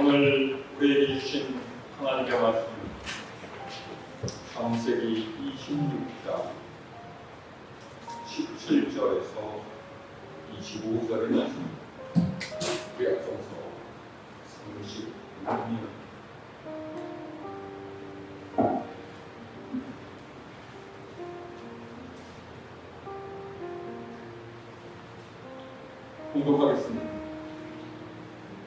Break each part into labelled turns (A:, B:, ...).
A: 오늘 우리에게 주신 하나님의 말씀 창세기 26장 17절에서 25절의 말씀 우리 앞서서 36년 공독하겠습니다.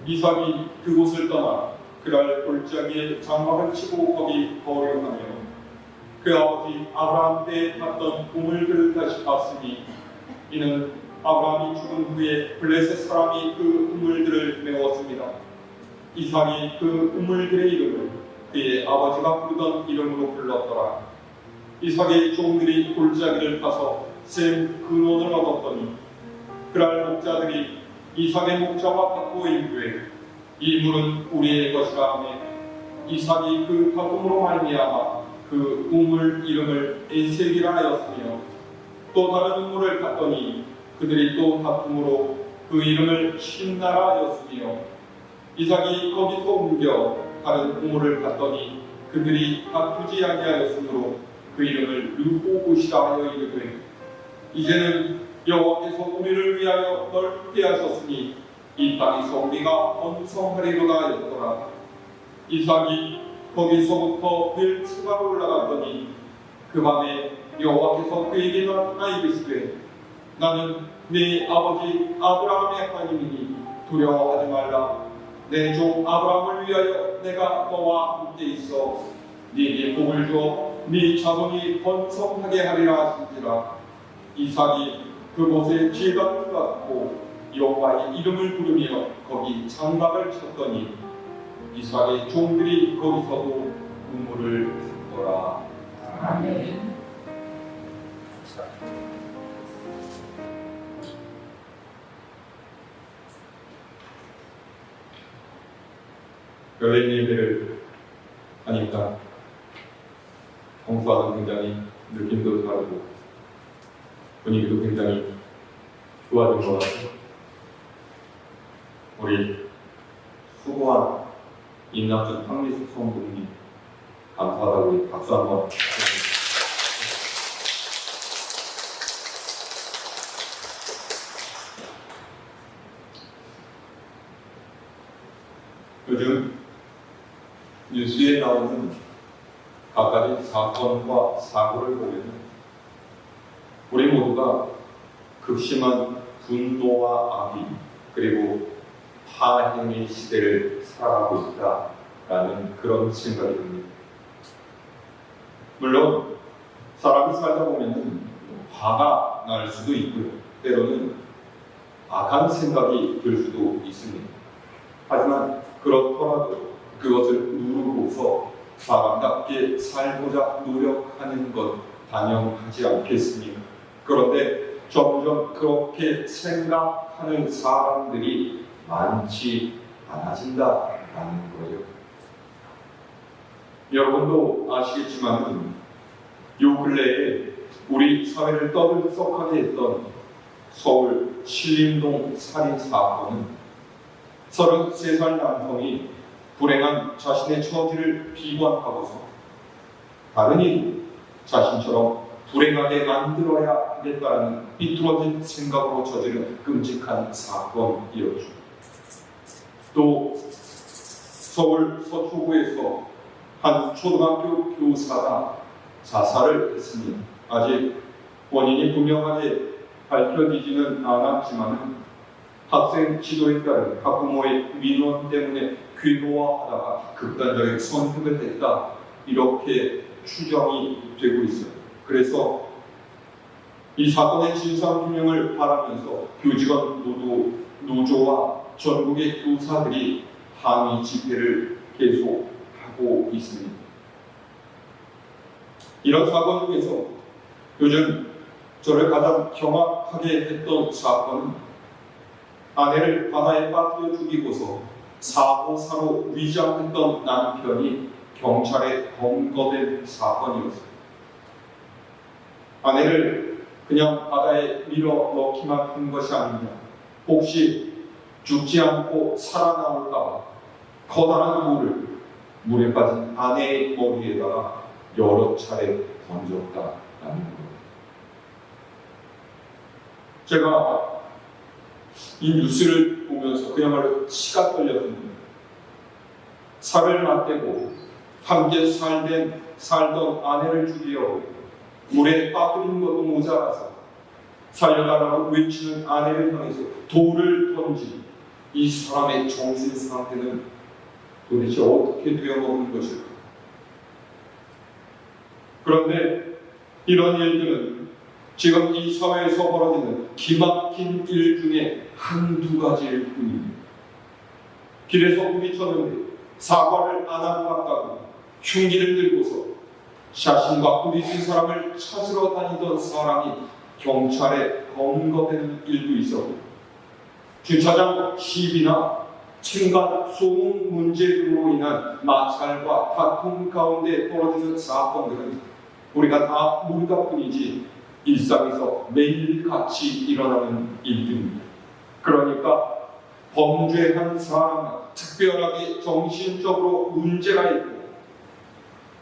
A: 이삭이 그곳을 떠나 그랄 골짜기에 장막을 치고 거기 거류하며 그 아버지 아브라함 때에 봤던 우물들을 다시 봤으니 이는 아브라함이 죽은 후에 블레셋 사람이 그 우물들을 메웠습니다. 이삭이 그 우물들의 이름을 그의 아버지가 부르던 이름으로 불렀더라. 이삭의 종들이 골짜기를 파서 샘 근원을 얻었더니 그랄 목자들이 이삭의 목자와 바꾸어 이르되 이 물은 우리의 것이라 하며 이삭이 그 바꿈으로 말미암아 그 우물 이름을 에색이라 하였으며 또 다른 우물을 갔더니 그들이 또 다툼으로 그 이름을 신나라 하였으며 이삭이 거기서 옮겨 다른 우물을 갔더니 그들이 다투지 아니하였으므로 그 이름을 르호봇이라 하여 이르되 이제는 여호와께서 우리를 위하여 넓게 하셨으니 이 땅에서 우리가 번성하리로다 하였더라. 이삭이 거기서부터 벨츠바로 올라갔더니 그 밤에 여호와께서 그에게 나타나 이르시되 나는 네 아버지 아브라함의 하나님이니 두려워하지 말라. 내 종 아브라함을 위하여 내가 너와 함께 있어 네게 복을 주어 네 자손이 번성하게 하리라 하신지라. 이삭이 그곳에 제단을 갖고 여호와의 이름을 부르며 거기 장막을 쳤더니 이삭의 종들이 거기서도 우물을 찾더라. 아멘. 열린 예배를 하니까 평소와는 굉장히 느낌도 다르고 분위기도 굉장히 좋아진 것 같아요. 우리 수고한 임남준 황미숙 성도님 감사하다고 우리 박수 한번. 요즘 뉴스에 나오는 각가지 사건과 사고를 보면 우리 모두가 극심한 분노와 악의 그리고 파행의 시대를 살아가고 있다라는 그런 생각이 듭니다. 물론 사람이 살다 보면 화가 날 수도 있고요. 때로는 악한 생각이 들 수도 있습니다. 하지만 그렇더라도 그것을 누르고서 사람답게 살고자 노력하는 것 단연하지 않겠습니까? 그런데 점점 그렇게 생각하는 사람들이 많지 않아진다라는 거예요. 여러분도 아시겠지만 요 근래에 우리 사회를 떠들썩하게 했던 서울 신림동 살인 사건은 33살 남성이 불행한 자신의 처지를 비관하고서 다른 이도 자신처럼 불행하게 만들어야 하겠다는 삐뚤어진 생각으로 저지른 끔찍한 사건이었죠. 또 서울 서초구에서 한 초등학교 교사가 자살을 했습니다. 아직 원인이 분명하게 밝혀지지는 않았지만 학생 지도에 따른 학부모의 민원 때문에 괴로워하다가 극단적인 선택을 했다, 이렇게 추정이 되고 있어요. 그래서 이 사건의 진상규명을 바라면서 교직원 노조와 전국의 교사들이 항의 집회를 계속하고 있습니다. 이런 사건 중에서 요즘 저를 가장 경악하게 했던 사건은 아내를 바다에 빠뜨려 죽이고서 사고사로 위장했던 남편이 경찰에 검거된 사건이었습니다. 아내를 그냥 바다에 밀어 넣기만 한 것이 아니냐, 혹시 죽지 않고 살아남을까봐 커다란 돌을 물에 빠진 아내의 머리에다가 여러 차례 던졌다라는 거예요. 제가 이 뉴스를 보면서 그야말로 치가 떨렸습니다. 살을 맞대고 함께 살던 아내를 죽이려 물에 빠뜨린 것도 모자라서 살려달라고 외치는 아내를 향해서 돌을 던진 이 사람의 정신 상태는 도대체 어떻게 되어먹는 것일까? 그런데 이런 일들은 지금 이 사회에서 벌어지는 기막힌 일 중에 한두 가지일 뿐입니다. 길에서 부딪혔는데 사과를 안 하고 갔다고 흉기를 들고서 자신과 부딪힌 사람을 찾으러 다니던 사람이 경찰에 검거되는 일도 있었고, 주차장 시비나 층간 소음 문제 등으로 인한 마찰과 다툼 가운데 벌어지는 사건들은 우리가 다 모르다 뿐이지 일상에서 매일같이 일어나는 일들입니다. 그러니까 범죄한 사람은 특별하게 정신적으로 문제가 있고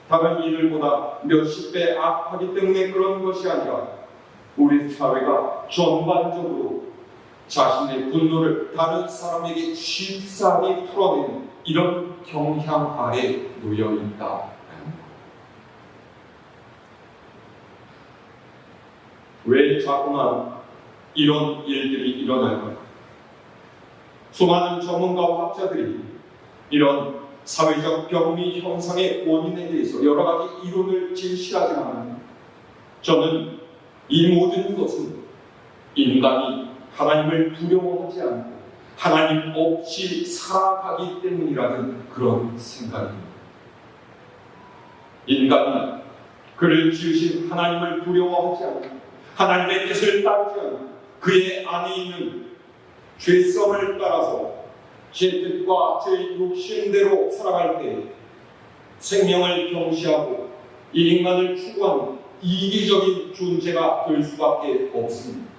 A: 다른 이들보다 몇십 배 악하기 때문에 그런 것이 아니라 우리 사회가 전반적으로 자신의 분노를 다른 사람에게 쉽사리 풀어내는 이런 경향 아래 놓여 있다. 왜 자꾸만 이런 일들이 일어날까요? 수많은 전문가와 학자들이 이런 사회적 병리 현상의 원인에 대해서 여러 가지 이론을 제시하지만 저는 이 모든 것은 인간이 하나님을 두려워하지 않고 하나님 없이 살아가기 때문이라는 그런 생각입니다. 인간은 그를 지으신 하나님을 두려워하지 않고 하나님의 뜻을 따르지 않고 그의 안에 있는 죄성을 따라서 제 뜻과 제 욕심대로 살아갈 때 생명을 경시하고 이 인간을 추구하는 이기적인 존재가 될 수밖에 없습니다.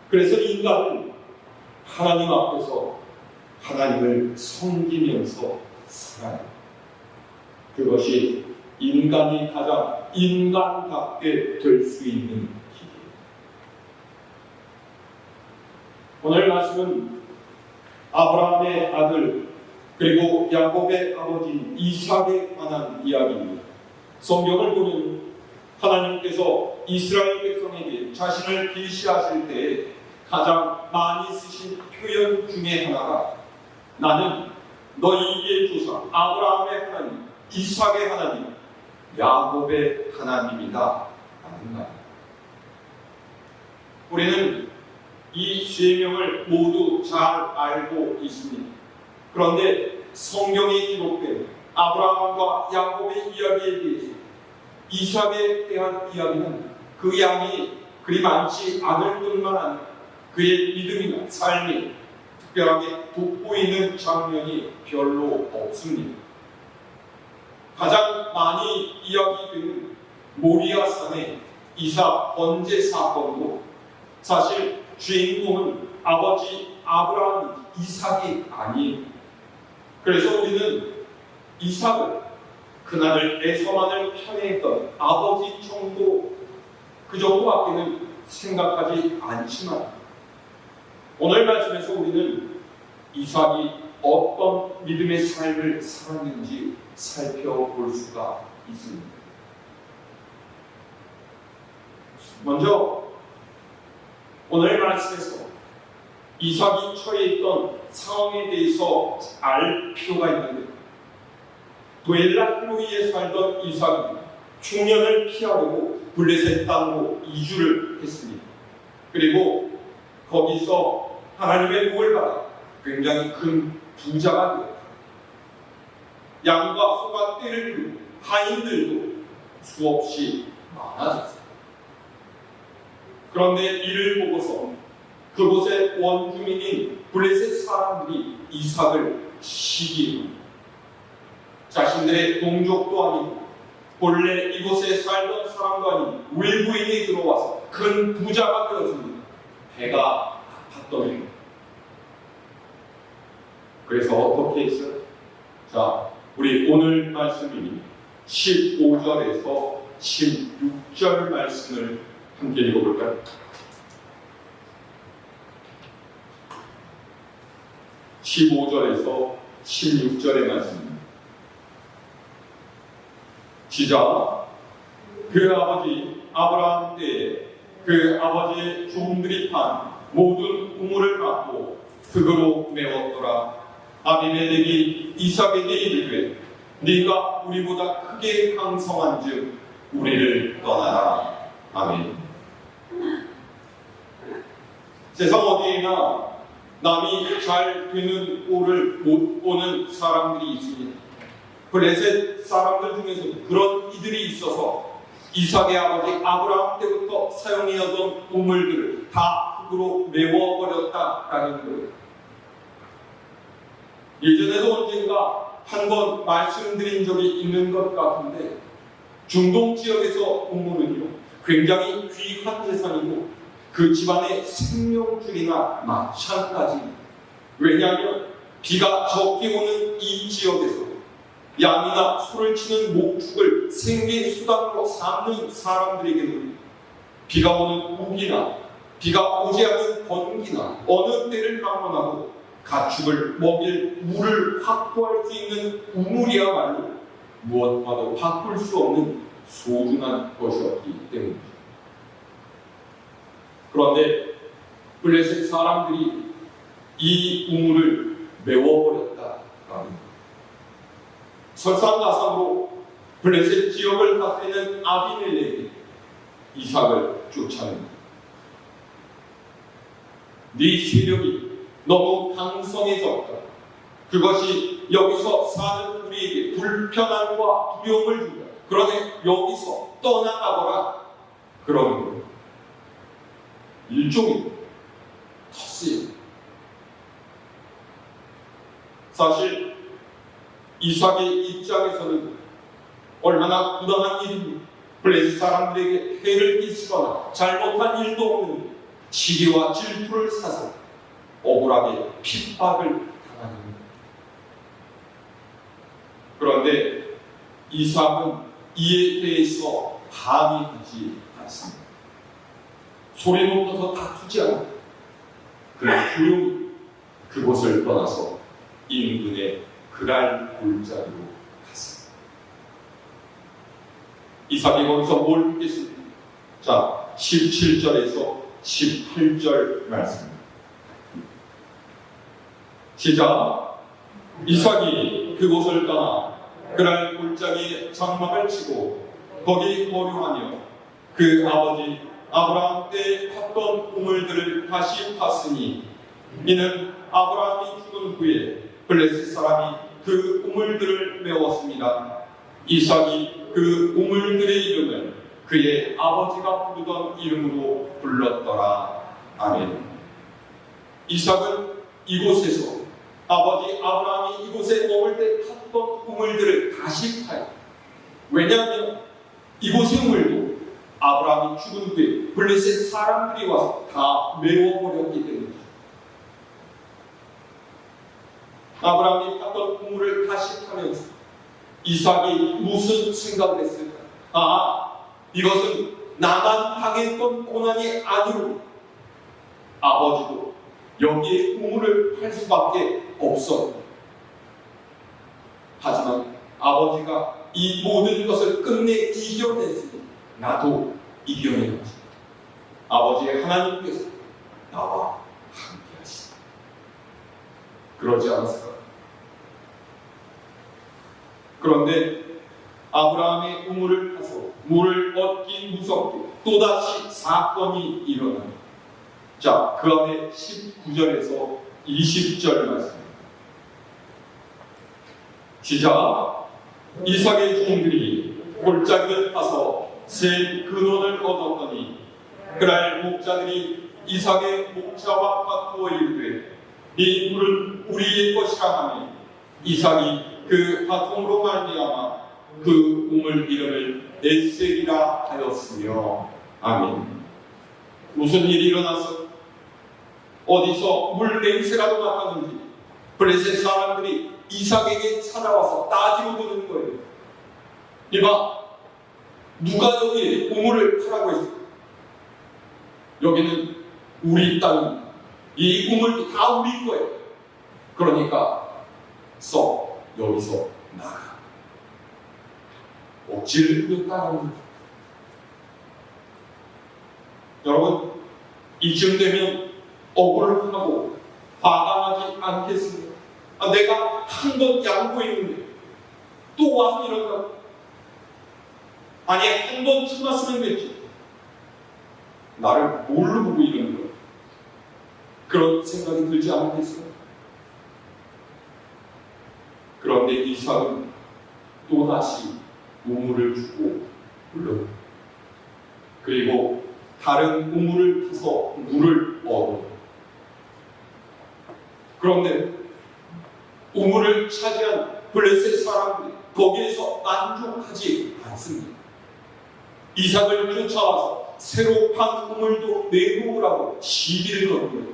A: 그래서 인간은 하나님 앞에서 하나님을 섬기면서 살아요. 그것이 인간이 가장 인간답게 될 수 있는 길이에요. 오늘 말씀은 아브라함의 아들 그리고 야곱의 아버지 이삭에 관한 이야기입니다. 성경을 보면 하나님께서 이스라엘 백성에게 자신을 계시하실 때 가장 많이 쓰신 표현 중에 하나가 나는 너희의 조상 아브라함의 하나님, 이삭의 하나님, 야곱의 하나님이다 라는 말. 우리는 이 세 명을 모두 잘 알고 있습니다. 그런데 성경에 기록된 아브라함과 야곱의 이야기에 대해서 이삭에 대한 이야기는 그 양이 그리 많지 않을 뿐만 아니라 그의 믿음이나 삶이 특별하게 돋보이는 장면이 별로 없습니다. 가장 많이 이야기되는 모리아산의 이삭 번제 사건도 사실 주인공은 아버지 아브라함 이삭이 아니에요. 그래서 우리는 이삭을 그날을 에서만을 편애했던 아버지 정도 그 정도밖에는 생각하지 않지만 오늘 말씀에서 우리는 이삭이 어떤 믿음의 삶을 살았는지 살펴볼 수가 있습니다. 먼저 오늘 말씀에서 이삭이 처해 있던 상황에 대해서 알 필요가 있는데 도엘라히로이에 살던 이삭이 흉년을 피하려고 블레셋 땅으로 이주를 했습니다. 그리고 거기서 하나님의 복을 받아 굉장히 큰 부자가 되었다. 양과 소가 떼를 두고 하인들도 수없이 많아졌습니다. 그런데 이를 보고서 그곳의 원주민인 블레셋 사람들이 이삭을 시기합니다. 자신들의 동족도 아니고 본래 이곳에 살던 사람도 아닌 외부인이 들어와서 큰 부자가 되었습니다. 배가 아팠더니 그래서 어떻게 했어요? 자, 우리 오늘 말씀이 15절에서 16절 말씀을 함께 읽어볼까요? 15절에서 16절의 말씀입니다. 시작. 그 아버지 아브라함 때에 그 아버지의 종들이 판 모든 우물을 막고 흙으로 메웠더라. 아비멜렉이 이삭에게 이르되 네가 우리보다 크게 강성한즉 우리를 떠나라. 아멘. 세상 어디에나 남이 잘 되는 꼴을 못 보는 사람들이 있습니다. 블레셋 사람들 중에서 그런 이들이 있어서 이삭의 아버지 아브라함 때부터 사용해오던 우물들을 다 흙으로 메워버렸다라는 거예요. 예전에도 언젠가 한 번 말씀드린 적이 있는 것 같은데, 중동 지역에서 우물은요 굉장히 귀한 재산이고 그 집안의 생명줄이나 마찬가지입니다. 왜냐하면 비가 적게 오는 이 지역에서 양이나 소를 치는 목축을 생계수단으로 삼는 사람들에게는 비가 오는 우기나 비가 오지 않은 번기나 어느 때를 방문하고 가축을 먹일 물을 확보할 수 있는 우물이야말로 무엇과도 바꿀 수 없는 소중한 것이었기 때문입니다. 그런데 블레셋 사람들이 이 우물을 메워버렸다라는 것. 설상가상으로 블레셋 지역을 다스리는 아비멜렉이 이삭을 쫓아냅니다. 네 세력이 너무 강성해졌다. 그것이 여기서 사는 우리에게 불편함과 두려움을 준다. 그러니 여기서 떠나가거라. 그러는 거예요. 일종의 텃세예요. 사실 이삭의 입장에서는 얼마나 부당한 일입니까? 블레셋 사람들에게 해를 끼치거나 잘못한 일도 없는 시기와 질투를 사서 억울하게 핍박을 당하는 겁니다. 그런데 이삭은 이에 대해서 항의하지 않습니다. 소리 높여서 다투지 않아. 그냥 조용히 그곳을 떠나서 인근의 그랄 골짜기로 갔습니다. 이삭이 거기서 뭘 묻겠습니까? 자, 17절에서 18절 말씀입니다. 시작. 이삭이 그곳을 떠나 그랄 골짜기에 장막을 치고 거기 거류하며 그 아버지 아브라함 때 팠던 우물들을 다시 팠으니 이는 아브라함이 죽은 후에 블레셋 사람이 그 우물들을 메웠습니다. 이삭이 그 우물들의 이름을 그의 아버지가 부르던 이름으로 불렀더라. 아멘. 이삭은 이곳에서 아버지 아브라함이 이곳에 머물 때 팠던 우물들을 다시 파요. 왜냐하면 이곳의 우물도 아브라함이 죽은 후에 블레셋 사람들이 와서 다 메워버렸기 때문이죠. 아브라함이 팠던 우물을 다시 파면서 이삭이 무슨 생각을 했을까? 이것은 나만 당했던 고난이 아니고 아버지도 여기에 우물을 팔 수밖에 없었다. 하지만 아버지가 이 모든 것을 끝내 이겨냈으니 나도 이겨내야지. 아버지의 하나님께서 나와 함께 하시다. 그러지 않았을까? 그런데 아브라함의 우물을 파서 물을 얻기 무섭게 또다시 사건이 일어납니다. 자, 그 안에 19절에서 20절 말씀입니다. 시작. 이삭의 종들이 골짜기를 파서 새 근원을 얻었더니 그날 목자들이 이삭의 목자와 다투어 이르되 이 물은 우리의 것이라 하며 이삭이 그 다툼으로 말미암아 그 우물 이름을 에셀이라 하였으며. 아멘. 무슨 일이 일어났어? 어디서 물 냄새라도 맡았는지 블레셋 사람들이 이삭에게 찾아와서 따지고 보는 거예요. 이봐, 누가 여기 우물을 파라고 했어? 여기는 우리 땅입니다. 이 우물도 다 우리 거예요. 그러니까 여기서 나가. 억지를 부렸다는. 여러분, 이쯤 되면 억울하고 화가 나지 않겠습니까? 내가 한 번 양보했는데 또 와서 이런다. 아니, 한 번 참았으면 됐지. 나를 뭘로 보고 이러는 거야? 그런 생각이 들지 않겠어요? 그런데 이삭은 또다시 우물을 주고 물러, 그리고 다른 우물을 파서 물을 얻어. 그런데 우물을 차지한 블레셋 사람들이 거기에서 만족하지 않습니다. 이삭을 쫓아와서 새로 판 우물도 내놓으라고 시비를 거는 거예요.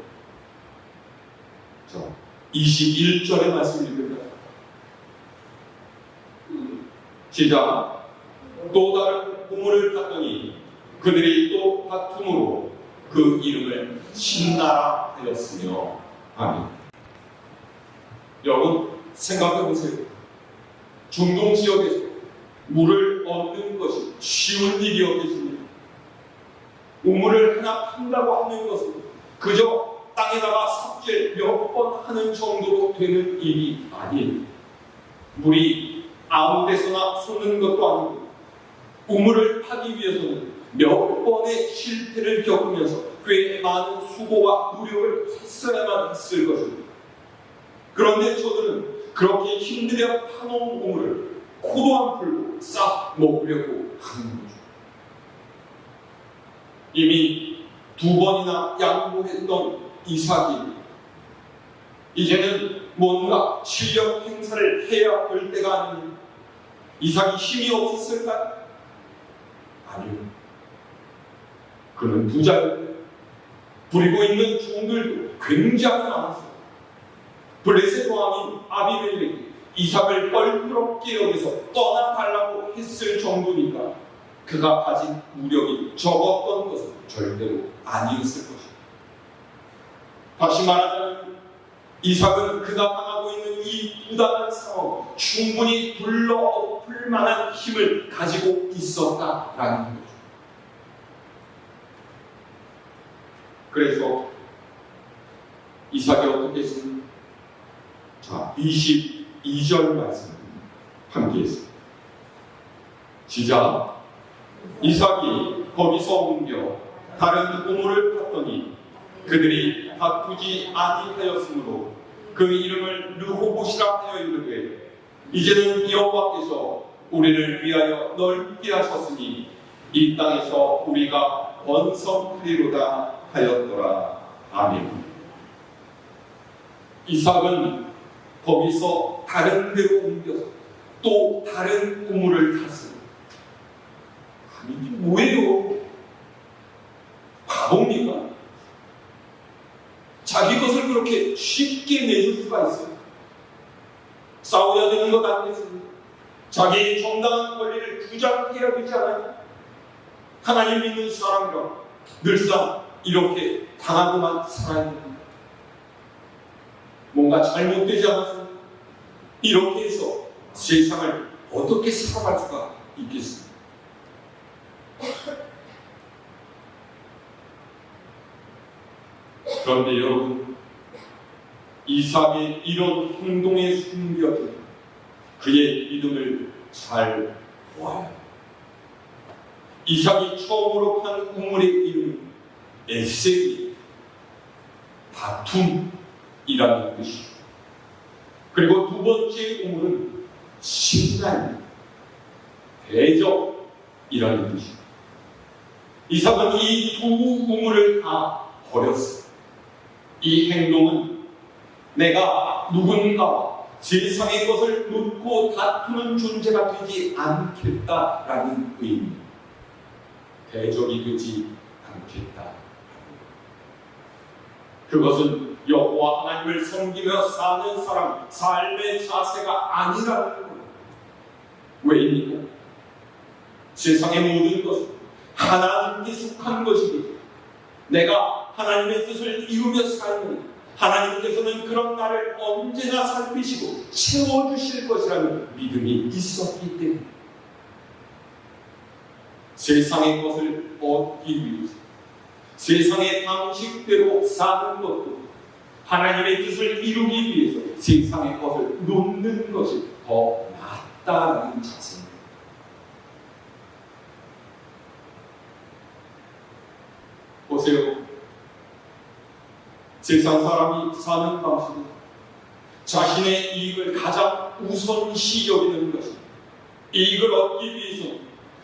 A: 21절의 말씀을 읽을까요? 시작. 또 다른 우물을 팠더니 그들이 또 다툼으로 그 이름을 신나라 하였으며. 아멘. 여러분, 생각해 보세요. 중동 지역에서 물을 얻는 것이 쉬운 일이었겠습니까? 우물을 하나 판다고 하는 것은 그저 땅에다가 삽질 몇 번 하는 정도로 되는 일이 아니에요. 물이 아무 데서나 솟는 것도 아니고, 우물을 파기 위해서는 몇 번의 실패를 겪으면서 꽤 많은 수고와 노력을 했어야만 했을 것입니다. 그런데 저들은 그렇게 힘들게 파놓은 우물을 코도 안 풀고 싹 먹으려고 하는 거죠. 이미 2번이나 양보했던 이삭이 이제는 뭔가 실력 행사를 해야 될 때가 아닙니다. 이삭이 힘이 없었을까요? 아니요. 그는 부자였고 부리고 있는 종들도 굉장히 많았어요. 블레셋 왕인 아비멜렉이 이삭을 껄끄럽게 여기서 떠나달라고 했을 정도니까 그가 가진 무력이 적었던 것은 절대로 아니었을 것입니다. 다시 말하자면 이삭은 그가 당하고 있는 이 부당한 상황, 충분히 둘러엎을 만한 힘을 가지고 있었다라는 거죠. 그래서 이삭이 어떻게 했습니까? 22절 말씀 함께 했습니다. 시작. 이삭이 거기서 옮겨 다른 우물을 팠더니 그들이 다투지 아니하였으므로 그 이름을 르호봇이라 하여 이르되 이제는 여호와께서 우리를 위하여 넓게 하셨으니 이 땅에서 우리가 번성하리로다 하였더라. 아멘. 이삭은 거기서 다른 데로 옮겨서 또 다른 우물을 탔습니다. 아니, 뭐예요? 바보입니까? 자기 것을 그렇게 쉽게 내줄 수가 있어요? 싸워야 되는 것 아니겠습니까? 자기의 정당한 권리를 주장해야 되지 않아요? 하나님 믿는 사람이라 늘상 이렇게 당하고만 살아야 됩니다. 뭔가 잘못되지 않았습니까? 이렇게 해서 세상을 어떻게 살아갈 수가 있겠습니까? 그런데 여러분, 이삭의 이런 행동에 숨겨진 그의 믿음을 잘 보아요. 이삭이 처음으로 판 우물의 이름은 에색이, 다툼이라는 뜻이죠. 그리고 두 번째 우물은 신나입니다. 대적이라는 뜻이죠. 이삭은 이 두 우물을 다 버렸어요. 이 행동은 내가 누군가와 세상의 것을 묻고 다투는 존재가 되지 않겠다라는 의미, 대적이 되지 않겠다. 그것은 여호와 하나님을 섬기며 사는 사람 삶의 자세가 아니라는 거예요. 왜입니까? 세상의 모든 것은 하나님께 속한 것이기 내가 하나님의 뜻을 이루며 살면 하나님께서는 그런 나를 언제나 살피시고 채워주실 것이라는 믿음이 있었기 때문에 세상의 것을 얻기 위해서 세상의 방식대로 사는 것도 하나님의 뜻을 이루기 위해서 세상의 것을 놓는 것이 더 낫다는 자세입니다. 보세요. 세상 사람이 사는 방식은 자신의 이익을 가장 우선시 여기는 것입니다. 이익을 얻기 위해서는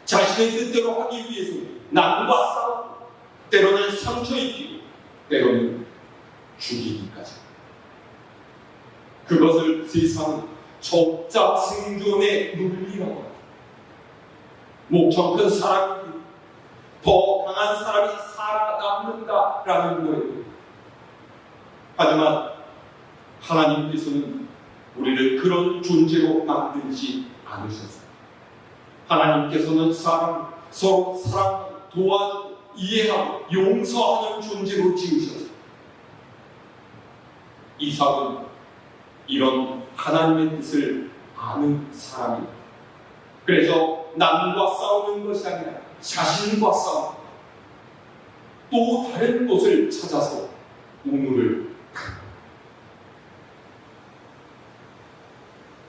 A: 자신의 뜻대로 하기 위해서는 남과 싸우고 때로는 상처 입히고 때로는 죽이기까지. 그것을 세상은 적자 생존의 논리라고 합니다. 목청 큰 사람이 더 강한 사람이 살아남는다라는 거예요. 하지만 하나님께서는 우리를 그런 존재로 만들지 않으셨어요. 하나님께서는 서로 사랑하고 도와주고 이해하고 용서하는 존재로 지으셨어요. 이삭은 이런 하나님의 뜻을 아는 사람입니다. 그래서 남과 싸우는 것이 아니라 자신과 싸우고 또 다른 곳을 찾아서 우물을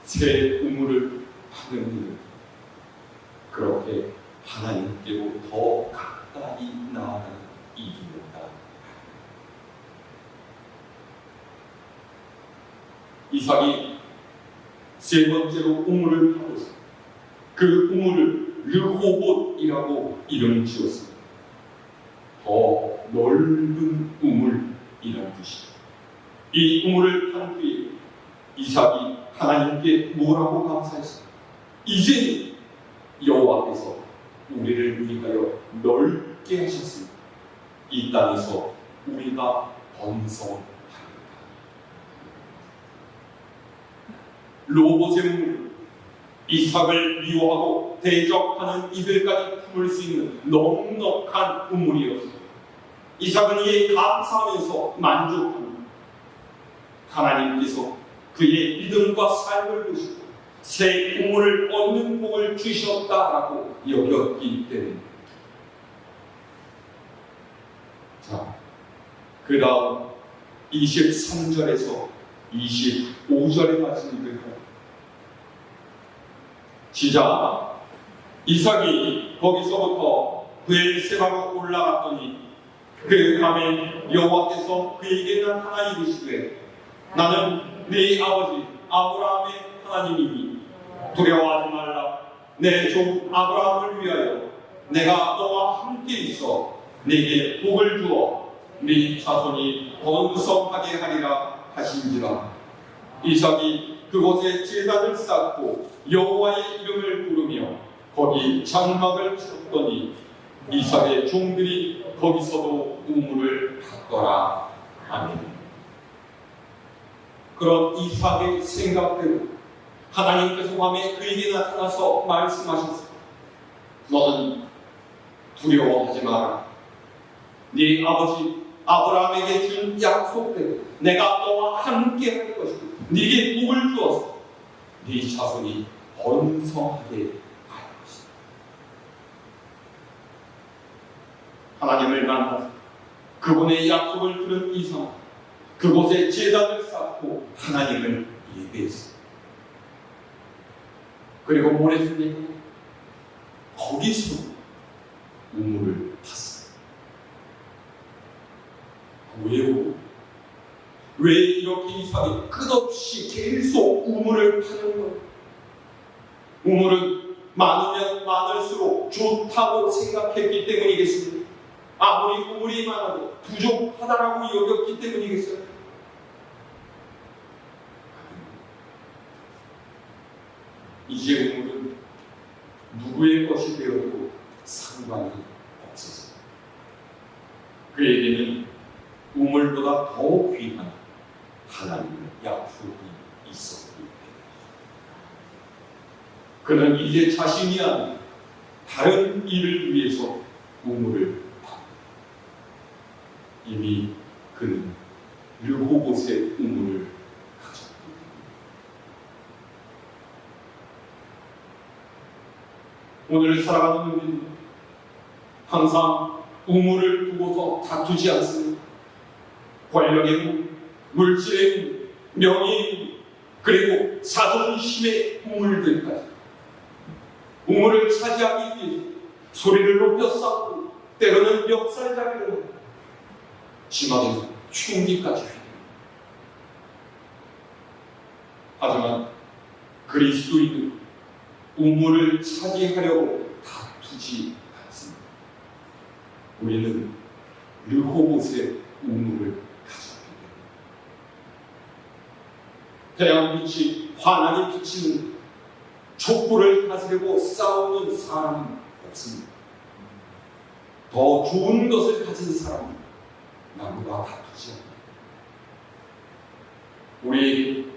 A: 새 우물을 파는 일은 그렇게 하나님께로 더 가까이 나아가는 일입니다. 이삭이 세 번째로 우물을 파고서 그 우물을 르호봇이라고 이름을 지었습니다. 더 넓은 우물이라는 뜻이죠. 이 우물을 판 뒤에 이삭이 하나님께 뭐라고 감사했어요? 이제는 여호와께서 우리를 위하여 넓게 하셨습니다. 이 땅에서 우리가 번성하리라. 르호봇의 우물, 이삭을 미워하고 대적하는 이들까지 품을 수 있는 넉넉한 우물이었습니다. 이삭은 이에 감사하면서 만족합니다. 하나님께서 그의 믿음과 삶을 보시고 새 우물을 얻는 복을 주셨다라고 여겼기 때문에. 자, 그 다음 23절에서 25절의 말씀을 읽어요. 시작. 이삭이 거기서부터 브엘세바로 올라갔더니 그 밤에 여호와께서 그에게 나타나 이르시되 나는 네 아버지 아브라함의 하나님이니 두려워하지 말라. 내 종 아브라함을 위하여 내가 너와 함께 있어 네게 복을 주어 네 자손이 번성하게 하리라 하신지라. 이삭이 그곳에 제단을 쌓고 여호와의 이름을 부르며 거기 장막을 쳤더니 이삭의 종들이 거기서도 우물을 팠더라. 아멘. 그런 이삭의 생각대로 하나님께서 밤에 그에게 나타나서 말씀하셨습니다. 너는 두려워하지 마라. 네 아버지 아브라함에게 준 약속대로 내가 너와 함께 할 것이고 네게 복을 주어서 네 자손이 번성하게 할 것이다. 하나님을 만나서 그분의 약속을 들은 이삭은 그곳에 제단을 쌓고 하나님을 예배했습니다. 그리고 뭘 했습니까? 거기서 우물을 팠습니다. 왜요? 왜 이렇게 이삭이 끝없이 계속 우물을 파는 거예요? 우물은 많으면 많을수록 좋다고 생각했기 때문이겠습니다. 아무리 우물이 많아도 부족하다라고 여겼기 때문이겠어요. 이제 우물은 누구의 것이 되어도 상관이 없었습니다. 그에게는 우물보다 더 귀한 하나님의 약속이 있었기 때문입니다. 그는 이제 자신이 아닌 다른 일을 위해서 우물을 팠다. 이미 그는 르호봇의 우물을 가졌기 때문입니다. 오늘 살아가는 우리는 항상 우물을 두고서 다투지 않습니다. 권력의 우물, 물질의 우물, 명예의 우물, 그리고 자존심의 우물들까지 우물을 차지하기 위해서 소리를 높여 싸우고 때로는 멱살잡이를 하고 심하게는 흉기까지 휘두릅니다. 하지만 그리스도인은 우물을 차지하려고 다투지 않습니다. 우리는 르호봇의 우물을 가졌기 때문입니다. 태양빛이 환하게 비치는 촛불을 다스리고 싸우는 사람은 없습니다. 더 좋은 것을 가진 사람은 남과 다투지 않습니다. 우리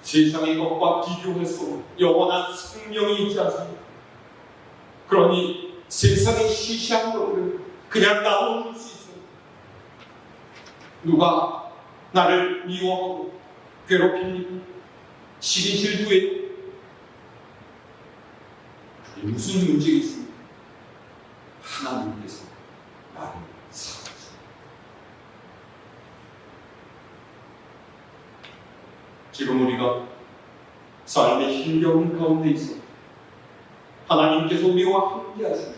A: 세상의 것과 비교할 수 없는 영원한 생명이 있지 않습니까? 그러니 세상의 시시한 것들은 그냥 나눠줄 수 있습니다. 누가 나를 미워하고 괴롭힙니까? 시기 질투에 그게 무슨 문제가 있습니까? 하나님께서 나를 사랑하십니다. 지금 우리가 삶의 힘겨운 가운데 있어 하나님께서 우리와 함께 하시면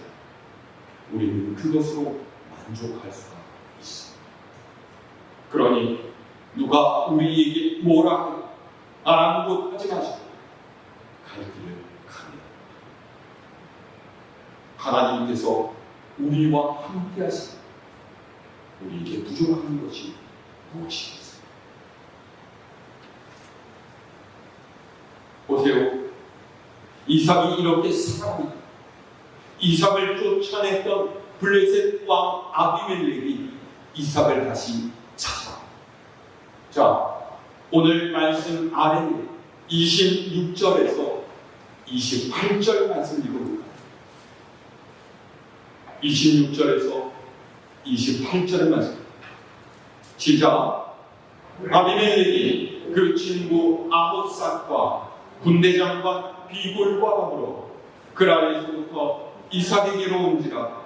A: 우리는 그것으로 만족할 수가 있습니다. 그러니 누가 우리에게 뭐라 하든 아랑곳하지 마시고 갈 길을 가면 하나님께서 우리와 함께 하시면 우리에게 부족한 것이 무엇이겠습니까? 보세요. 이삭이 이렇게 살아갑니다. 이삭을 쫓아냈던 블레셋 왕 아비멜렉이 이삭을 다시 찾아갑니다. 자, 오늘 말씀 아래에 26절에서 28절 말씀 읽어볼까요? 26절에서 28절의 말씀. 시작. 아비멜렉이 그 친구 아못삭과 군대장관 비골과 더불어 그랄에서부터 이삭에게로 온지라.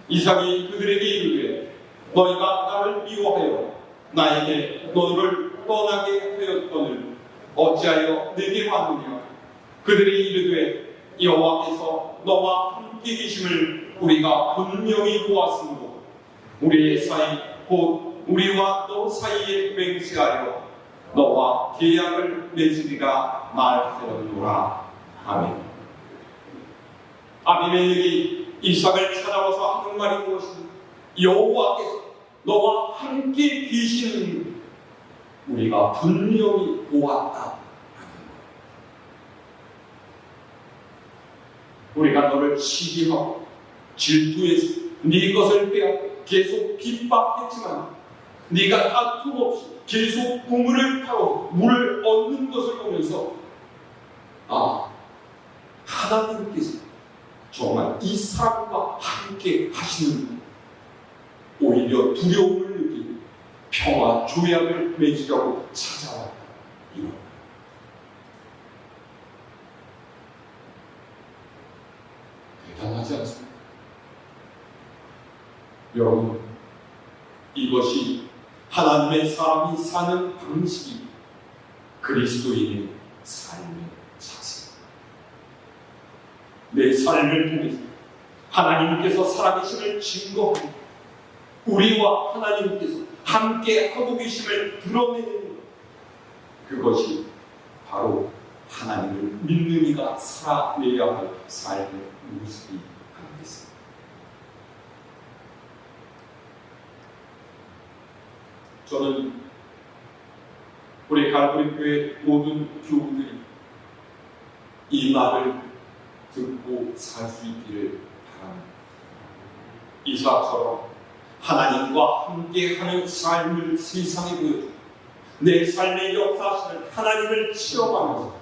A: 이삭이 그들에게 이르되 너희가 나를 미워하여 나에게 너를 떠나게 하였거늘 어찌하여 내게 왔느냐. 그들이 이르되 여호와께서 너와 함께 계심을 우리가 분명히 보았으므로 우리의 사이 곧 우리와 너 사이에 맹세하여 너와 계약을 맺으리라 말하였노라. 아멘. 아비멜렉이 이삭을 찾아와서 하는 말이 무엇입니까? 여호와께서 너와 함께 계시는 우리가 분명히 보았다. 우리가 너를 시기하고 질투해서 네 것을 빼앗고 계속 핍박했지만 네가 다툼 없이 계속 우물을 타고 물을 얻는 것을 보면서 하나님께서 정말 이 사람과 함께 하시는 오히려 두려움을 느끼고 평화 조약을 맺으려고 찾아왔다. 이거 대단하지 않습니까? 여러분, 이것이 하나님의 사람이 사는 방식이 그리스도인의 삶의 자세입니다. 내 삶을 통해서 하나님께서 살아계심을 증거하고 우리와 하나님께서 함께 하고 계심을 드러내는 것, 그것이 바로 하나님을 믿는 이가 살아내야 할 삶의 모습이 아니겠습니까? 저는 우리 갈보리 교회 모든 교우들이 이 말을 듣고 살 수 있기를 바랍니다. 이삭처럼 하나님과 함께하는 삶을 세상에 보여주고 내 삶의 역사하시는 하나님을 체험하면서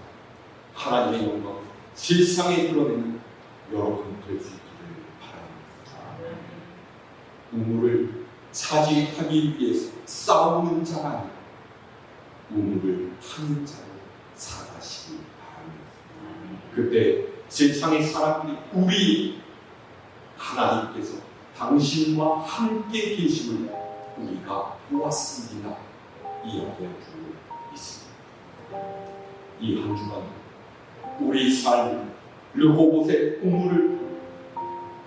A: 하나님의 영광 세상에 드러내는 여러분 될 수 있기를 바랍니다. 우물을 차지하기 위해서 싸우는 자가 아니라 우물을 파는 자로 살아가시기 바랍니다. 그때 세상의 사람들이 우리 하나님께서 당신과 함께 계심을 우리가 보았습니다. 이야기할 수 있습니다. 이 한 주간 우리 삶 르호봇의 우물을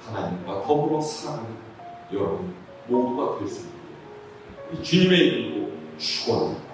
A: 하나님과 더불어 살아가는 여러분 모두가 될 수 있도록 주님의 이름으로 축원합니다.